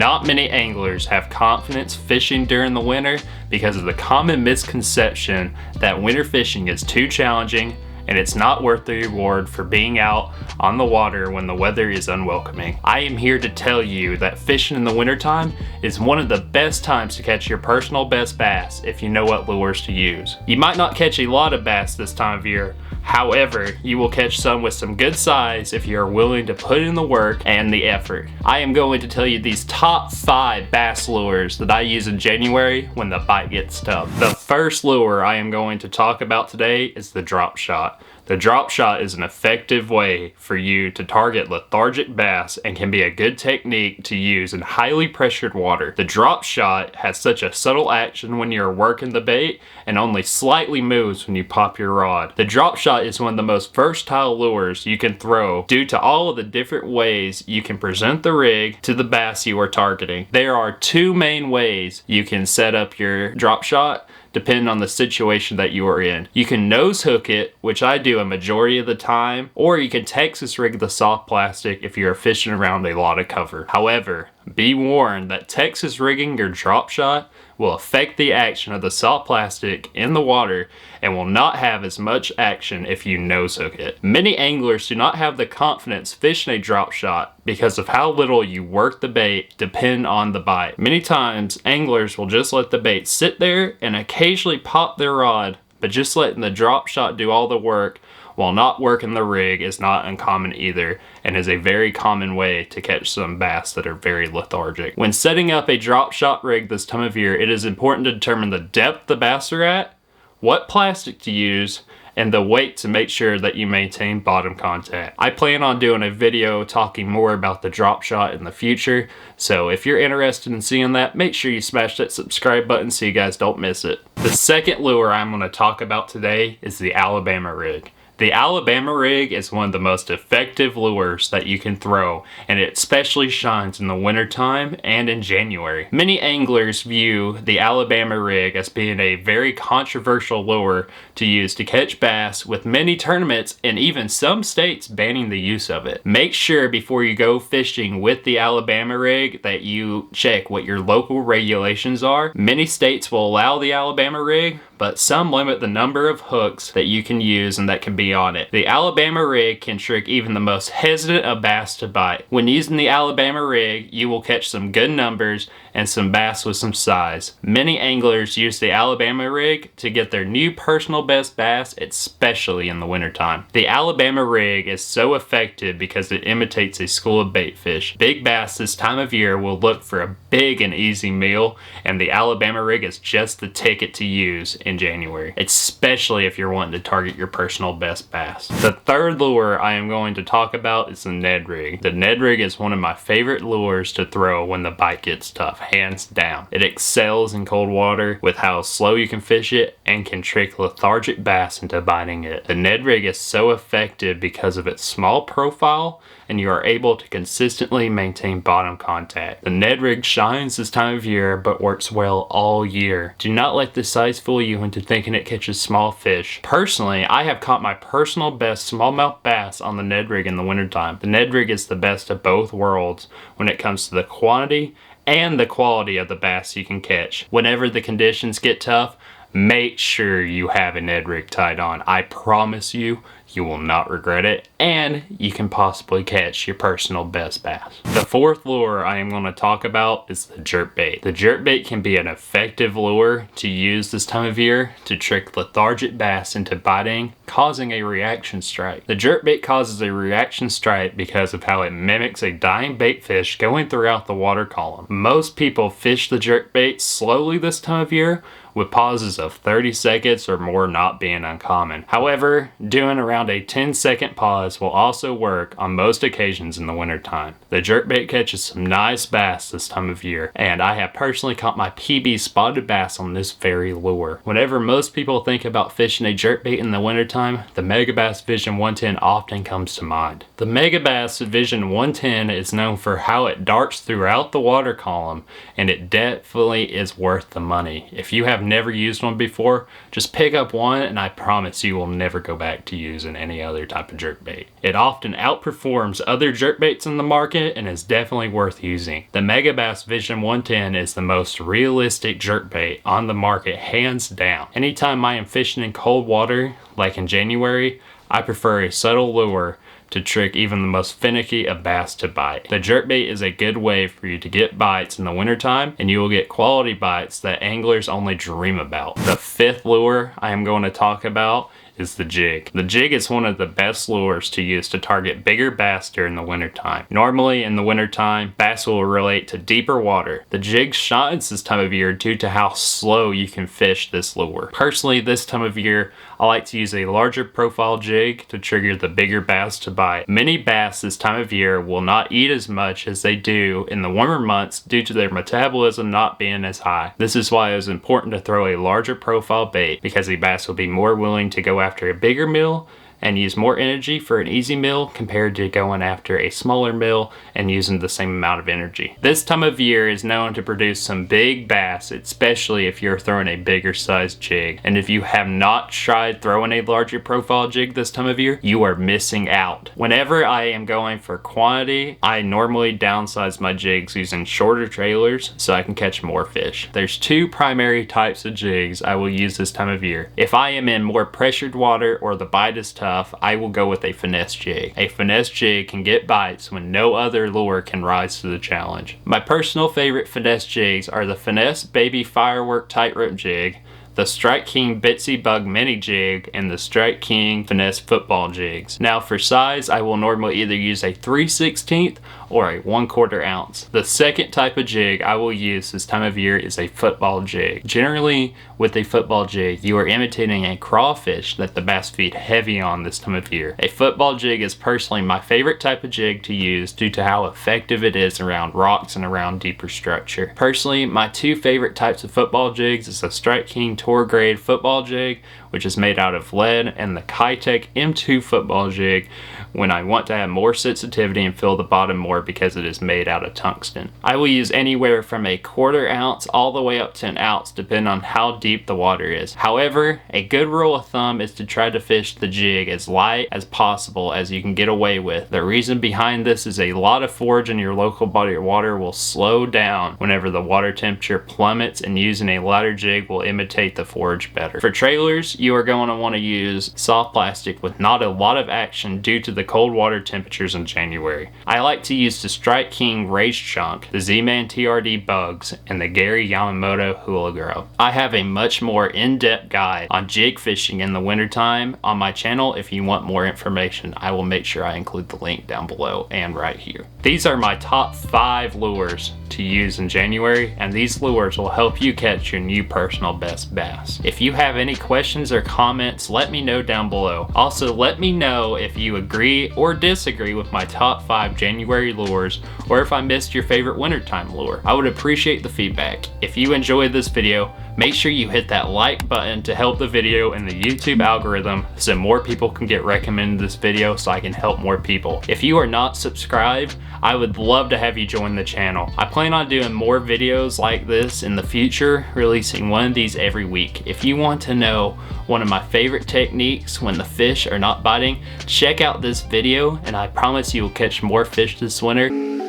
Not many anglers have confidence fishing during the winter because of the common misconception that winter fishing is too challenging and it's not worth the reward for being out on the water when the weather is unwelcoming. I am here to tell you that fishing in the wintertime is one of the best times to catch your personal best bass if you know what lures to use. You might not catch a lot of bass this time of year, however, you will catch some with some good size if you are willing to put in the work and the effort. I am going to tell you these top 5 bass lures that I use in January when the bite gets tough. The first lure I am going to talk about today is the Dropshot. The Dropshot is an effective way for you to target lethargic bass and can be a good technique to use in highly pressured water. The Dropshot has such a subtle action when you're working the bait and only slightly moves when you pop your rod. The Dropshot is one of the most versatile lures you can throw due to all of the different ways you can present the rig to the bass you are targeting. There are 2 main ways you can set up your Dropshot depending on the situation that you are in. You can nose hook it, which I do a majority of the time, or you can Texas rig the soft plastic if you're fishing around a lot of cover. However, be warned that Texas rigging your Dropshot will affect the action of the soft plastic in the water and will not have as much action if you nose hook it. Many anglers do not have the confidence fishing a Dropshot because of how little you work the bait depending on the bite. Many times anglers will just let the bait sit there and occasionally pop their rod, but just letting the Dropshot do all the work while not working the rig is not uncommon either, and is a very common way to catch some bass that are very lethargic. When setting up a Dropshot rig this time of year, it is important to determine the depth the bass are at, what plastic to use, and the weight to make sure that you maintain bottom contact. I plan on doing a video talking more about the Dropshot in the future, so if you're interested in seeing that, make sure you smash that subscribe button so you guys don't miss it. The second lure I'm going to talk about today is the Alabama rig. The Alabama rig is one of the most effective lures that you can throw, and it especially shines in the wintertime and in January. Many anglers view the Alabama rig as being a very controversial lure to use to catch bass, with many tournaments and even some states banning the use of it. Make sure before you go fishing with the Alabama rig that you check what your local regulations are. Many states will allow the Alabama rig, but some limit the number of hooks that you can use and that can be on it. The Alabama rig can trick even the most hesitant of bass to bite. When using the Alabama rig, you will catch some good numbers and some bass with some size. Many anglers use the Alabama rig to get their new personal best bass, especially in the wintertime. The Alabama rig is so effective because it imitates a school of bait fish. Big bass this time of year will look for a big and easy meal, and the Alabama rig is just the ticket to use in January, especially if you're wanting to target your personal best bass. The third lure I am going to talk about is the Ned Rig. The Ned Rig is one of my favorite lures to throw when the bite gets tough, hands down. It excels in cold water with how slow you can fish it and can trick lethargic bass into biting it. The Ned Rig is so effective because of its small profile, and you are able to consistently maintain bottom contact. The Ned Rig shines this time of year but works well all year. Do not let the size fool you into thinking it catches small fish. Personally, I have caught my personal best smallmouth bass on the Ned Rig in the wintertime. The Ned Rig is the best of both worlds when it comes to the quantity and the quality of the bass you can catch. Whenever the conditions get tough, make sure you have a Ned Rig tied on. I promise you, you will not regret it, and you can possibly catch your personal best bass. The fourth lure I am going to talk about is the jerkbait. The jerkbait can be an effective lure to use this time of year to trick lethargic bass into biting, causing a reaction strike. The jerkbait causes a reaction strike because of how it mimics a dying bait fish going throughout the water column. Most people fish the jerkbait slowly this time of year, with pauses of 30 seconds or more not being uncommon. However, doing around a 10-second pause will also work on most occasions in the wintertime. The jerkbait catches some nice bass this time of year, and I have personally caught my PB spotted bass on this very lure. Whenever most people think about fishing a jerkbait in the wintertime, the Megabass Vision 110 often comes to mind. The Megabass Vision 110 is known for how it darts throughout the water column, and it definitely is worth the money. If you have never used one before, just pick up one and I promise you will never go back to using using any other type of jerkbait. It often outperforms other jerkbaits in the market and is definitely worth using. The Megabass Vision 110 is the most realistic jerkbait on the market, hands down. Anytime I am fishing in cold water, like in January, I prefer a subtle lure to trick even the most finicky of bass to bite. The jerkbait is a good way for you to get bites in the wintertime, and you will get quality bites that anglers only dream about. The fifth lure I am going to talk about is the jig. The jig is one of the best lures to use to target bigger bass during the wintertime. Normally in the wintertime, bass will relate to deeper water. The jig shines this time of year due to how slow you can fish this lure. Personally, this time of year, I like to use a larger profile jig to trigger the bigger bass to bite. Many bass this time of year will not eat as much as they do in the warmer months due to their metabolism not being as high. This is why it is important to throw a larger profile bait, because the bass will be more willing to go after a bigger meal and use more energy for an easy meal compared to going after a smaller meal and using the same amount of energy. This time of year is known to produce some big bass, especially if you're throwing a bigger sized jig. And if you have not tried throwing a larger profile jig this time of year, you are missing out. Whenever I am going for quantity, I normally downsize my jigs using shorter trailers so I can catch more fish. There's two primary types of jigs I will use this time of year. If I am in more pressured water or the bite is tough, I will go with a finesse jig. A finesse jig can get bites when no other lure can rise to the challenge. My personal favorite finesse jigs are the Finesse Baby Firework Tightrope Jig, the Strike King Bitsy Bug Mini Jig, and the Strike King Finesse Football Jigs. Now for size, I will normally either use a 3/16 or a 1/4 ounce. The second type of jig I will use this time of year is a football jig. Generally, with a football jig, you are imitating a crawfish that the bass feed heavy on this time of year. A football jig is personally my favorite type of jig to use due to how effective it is around rocks and around deeper structure. Personally, my two favorite types of football jigs is the Strike King Tour Grade Football Jig, which is made out of lead, and the Kitech M2 Football Jig when I want to have more sensitivity and feel the bottom more because it is made out of tungsten. I will use anywhere from a 1/4 ounce all the way up to an ounce depending on how deep the water is. However, a good rule of thumb is to try to fish the jig as light as possible as you can get away with. The reason behind this is a lot of forage in your local body of water will slow down whenever the water temperature plummets, and using a lighter jig will imitate the forage better. For trailers, you are going to want to use soft plastic with not a lot of action due to the cold water temperatures in January. I like to use the Strike King Race Chunk, the Z-Man TRD Bugs, and the Gary Yamamoto Hula Girl. I have a much more in-depth guide on jig fishing in the wintertime on my channel. If you want more information, I will make sure I include the link down below and right here. These are my top 5 lures to use in January, and these lures will help you catch your new personal best bass. If you have any questions or comments, let me know down below. Also, let me know if you agree or disagree with my top 5 January lures, or if I missed your favorite wintertime lure. I would appreciate the feedback. If you enjoyed this video, make sure you hit that like button to help the video in the YouTube algorithm so more people can get recommended this video so I can help more people. If you are not subscribed, I would love to have you join the channel. I plan on doing more videos like this in the future, releasing one of these every week. If you want to know one of my favorite techniques when the fish are not biting, check out this video and I promise you will catch more fish this winter.